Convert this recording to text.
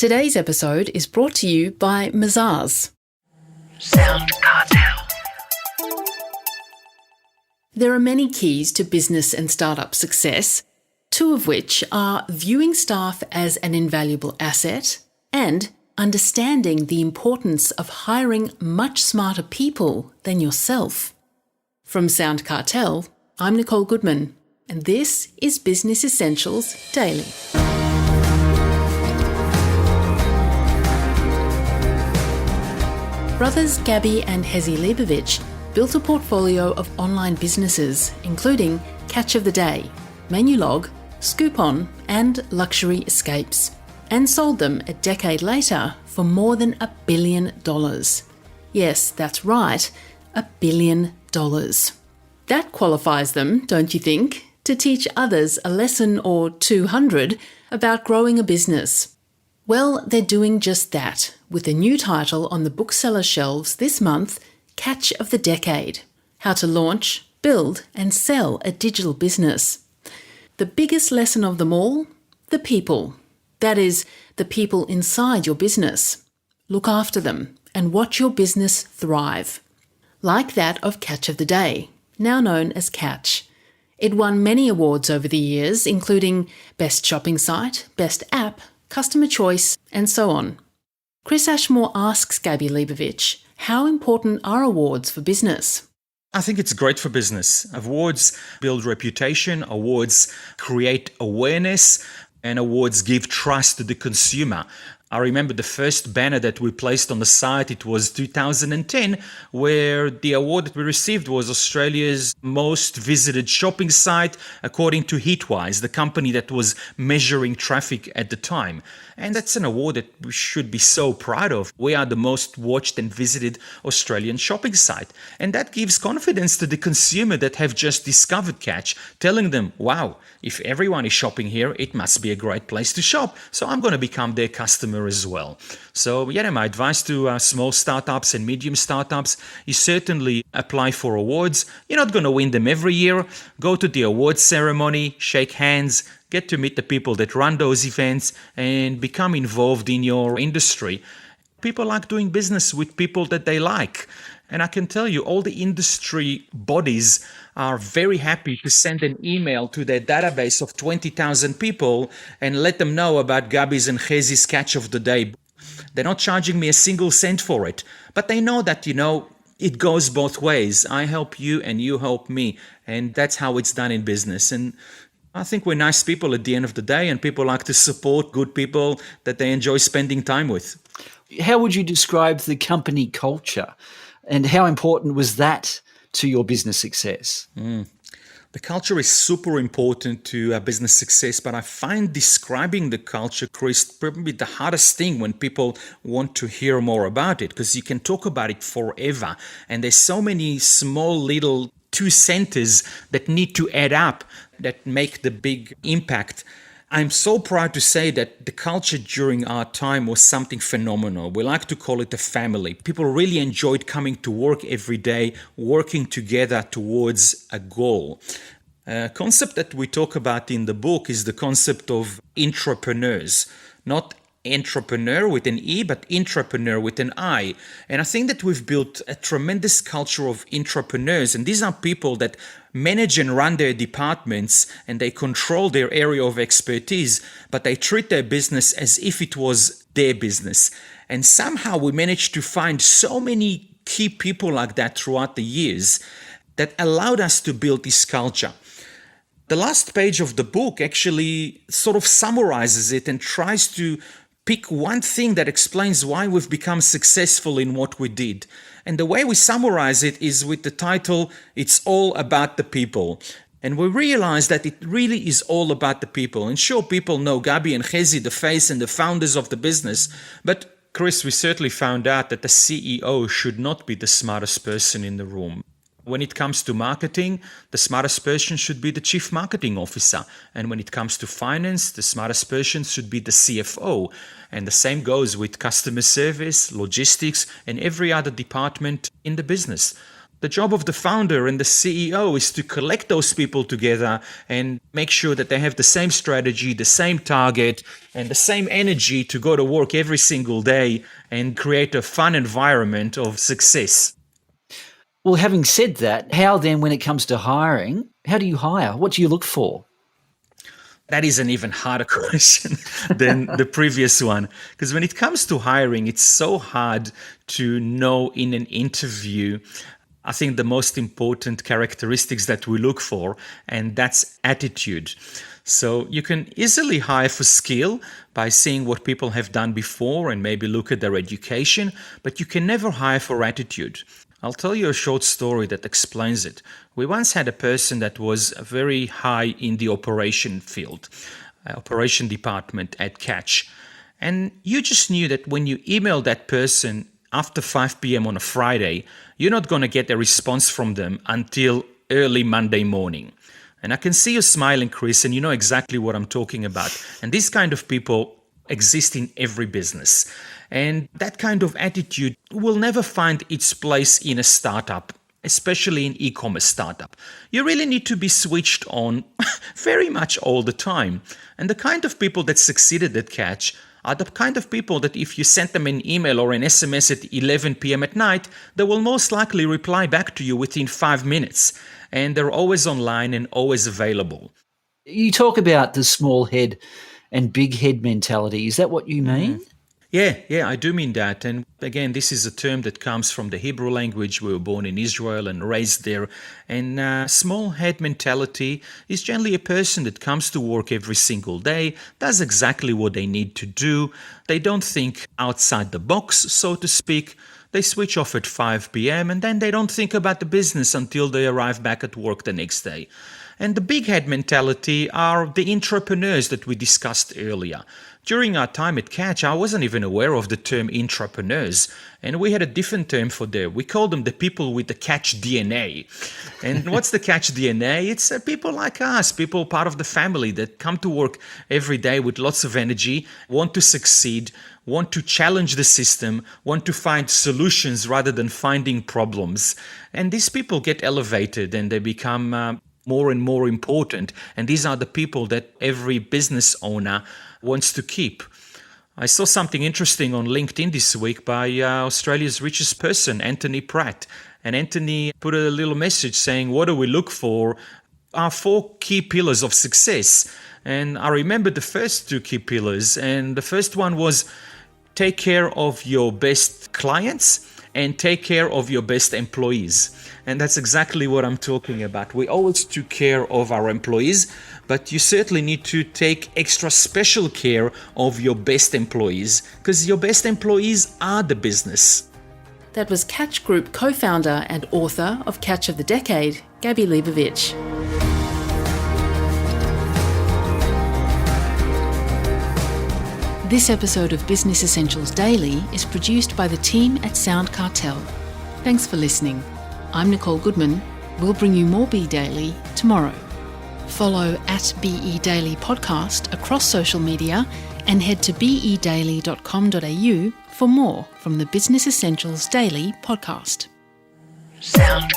Today's episode is brought to you by Mazars. SoundCartel. There are many keys to business and startup success, two of which are viewing staff as an invaluable asset and understanding the importance of hiring much smarter people than yourself. From SoundCartel, I'm Nicole Goodman, and this is Business Essentials Daily. Brothers Gabby and Hezi Leibovich built a portfolio of online businesses, including Catch of the Day, Menulog, Scoopon, and Luxury Escapes, and sold them a decade later for more than $1 billion. Yes, that's right, $1 billion. That qualifies them, don't you think, to teach others a lesson or 200 about growing a business. Well, they're doing just that, with a new title on the bookseller shelves this month, Catch of the Decade: How to Launch, Build and Sell a Digital Business. The biggest lesson of them all? The people. That is, the people inside your business. Look after them and watch your business thrive. Like that of Catch of the Day, now known as Catch. It won many awards over the years, including Best Shopping Site, Best App, Customer Choice, and so on. Chris Ashmore asks Gabby Leibovich, how important are awards for business? I think it's great for business. Awards build reputation, awards create awareness, and awards give trust to the consumer. I remember the first banner that we placed on the site, it was 2010, where the award that we received was Australia's most visited shopping site, according to Hitwise, the company that was measuring traffic at the time. And that's an award that we should be so proud of. We are the most watched and visited Australian shopping site. And that gives confidence to the consumer that have just discovered Catch, telling them, wow, if everyone is shopping here, it must be a great place to shop. So I'm going to become their customer as well. So my advice to small startups and medium startups is certainly apply for awards. You're not going to win them every year. Go to the awards ceremony, shake hands, get to meet the people that run those events and become involved in your industry. People like doing business with people that they like. And I can tell you, all the industry bodies are very happy to send an email to their database of 20,000 people and let them know about Gabby's and Hezi's Catch of the Day. They're not charging me a single cent for it, but they know that, it goes both ways. I help you and you help me. And that's how it's done in business. And I think we're nice people at the end of the day, and people like to support good people that they enjoy spending time with. How would you describe the company culture, and how important was that to your business success? The culture is super important to business success, but I find describing the culture, Chris, probably the hardest thing when people want to hear more about it, because you can talk about it forever. And there's so many small little 2 sentences that need to add up that make the big impact. I'm so proud to say that the culture during our time was something phenomenal. We like to call it a family. People really enjoyed coming to work every day, working together towards a goal. A concept that we talk about in the book is the concept of intrapreneurs, not entrepreneur with an E, but intrapreneur with an I. And I think that we've built a tremendous culture of intrapreneurs. And these are people that manage and run their departments and they control their area of expertise, but they treat their business as if it was their business. And somehow we managed to find so many key people like that throughout the years that allowed us to build this culture. The last page of the book actually sort of summarizes it and tries to pick one thing that explains why we've become successful in what we did. And the way we summarize it is with the title, It's All About the People. And we realize that it really is all about the people. And sure, people know Gabby and Hezi, the face and the founders of the business. But Chris, we certainly found out that the CEO should not be the smartest person in the room. When it comes to marketing, the smartest person should be the chief marketing officer. And when it comes to finance, the smartest person should be the CFO. And the same goes with customer service, logistics, and every other department in the business. The job of the founder and the CEO is to collect those people together and make sure that they have the same strategy, the same target, and the same energy to go to work every single day and create a fun environment of success. Well, having said that, how then, when it comes to hiring, how do you hire? What do you look for? That is an even harder question than the previous one. Because when it comes to hiring, it's so hard to know in an interview, I think, the most important characteristics that we look for, and that's attitude. So you can easily hire for skill by seeing what people have done before and maybe look at their education, but you can never hire for attitude. I'll tell you a short story that explains it. We once had a person that was very high in the operation field, operation department at Catch. And you just knew that when you emailed that person after 5 p.m. on a Friday, you're not going to get a response from them until early Monday morning. And I can see you smiling, Chris, and you know exactly what I'm talking about. And these kind of people exist in every business. And that kind of attitude will never find its place in a startup, especially in e-commerce startup. You really need to be switched on very much all the time. And the kind of people that succeeded at Catch are the kind of people that if you send them an email or an SMS at 11 p.m. at night, they will most likely reply back to you within 5 minutes. And they're always online and always available. You talk about the small head and big head mentality. Is that what you mean? Yeah, I do mean that. And again, this is a term that comes from the Hebrew language. We were born in Israel and raised there. And small head mentality is generally a person that comes to work every single day, does exactly what they need to do. They don't think outside the box, so to speak. They switch off at 5 p.m. and then they don't think about the business until they arrive back at work the next day. And the big head mentality are the intrapreneurs that we discussed earlier. During our time at Catch, I wasn't even aware of the term intrapreneurs, and we had a different term for them. We called them the people with the Catch DNA. And what's the Catch DNA? It's people like us, people part of the family that come to work every day with lots of energy, want to succeed, want to challenge the system, want to find solutions rather than finding problems. And these people get elevated and they become more and more important. And these are the people that every business owner wants to keep. I saw something interesting on LinkedIn this week by Australia's richest person, Anthony Pratt. And Anthony put a little message saying, what do we look for? Our 4 key pillars of success. And I remember the first 2 key pillars. And the first one was take care of your best clients and take care of your best employees. And that's exactly what I'm talking about. We always took care of our employees, but you certainly need to take extra special care of your best employees, because your best employees are the business. That was Catch Group co-founder and author of Catch of the Decade, Gabby Leibovich. This episode of Business Essentials Daily is produced by the team at SoundCartel. Thanks for listening. I'm Nicole Goodman. We'll bring you more Be Daily tomorrow. Follow at BE Daily Podcast across social media and head to bedaily.com.au for more from the Business Essentials Daily podcast. Sound.